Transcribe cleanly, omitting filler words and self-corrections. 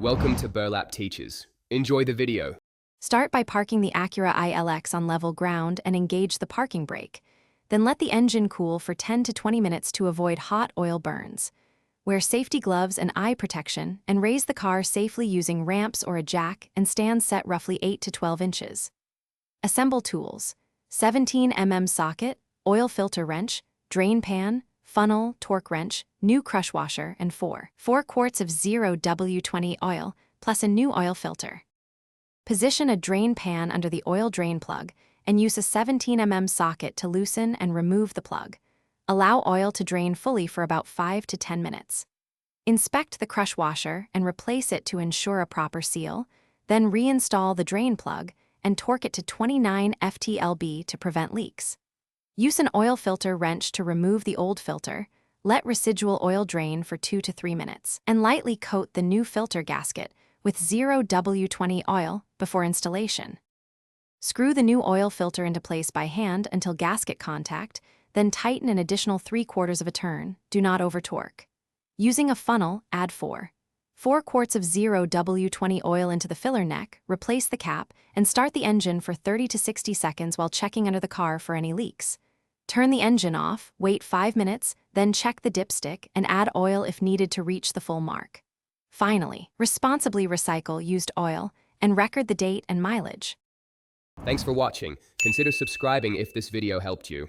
Welcome to Burlap Teachers. Enjoy the video. Start by parking the Acura ILX on level ground and engage the parking brake. Then let the engine cool for 10 to 20 minutes to avoid hot oil burns. Wear safety gloves and eye protection and raise the car safely using ramps or a jack and stand set roughly 8 to 12 inches. Assemble tools: 17 socket, oil filter wrench, drain pan, funnel, torque wrench, new crush washer, and 4 quarts of 0W20 oil, plus a new oil filter. Position a drain pan under the oil drain plug and use a 17 socket to loosen and remove the plug. Allow oil to drain fully for about 5 to 10 minutes. Inspect the crush washer and replace it to ensure a proper seal, then reinstall the drain plug and torque it to 29 ft-lb to prevent leaks. Use an oil filter wrench to remove the old filter, let residual oil drain for 2 to 3 minutes, and lightly coat the new filter gasket with 0W20 oil before installation. Screw the new oil filter into place by hand until gasket contact, then tighten an additional 3/4 of a turn. Do not over-torque. Using a funnel, add 4 quarts of 0W20 oil into the filler neck, replace the cap, and start the engine for 30 to 60 seconds while checking under the car for any leaks. Turn the engine off, wait 5 minutes, then check the dipstick and add oil if needed to reach the full mark. Finally, responsibly recycle used oil and record the date and mileage. Thanks for watching. Consider subscribing if this video helped you.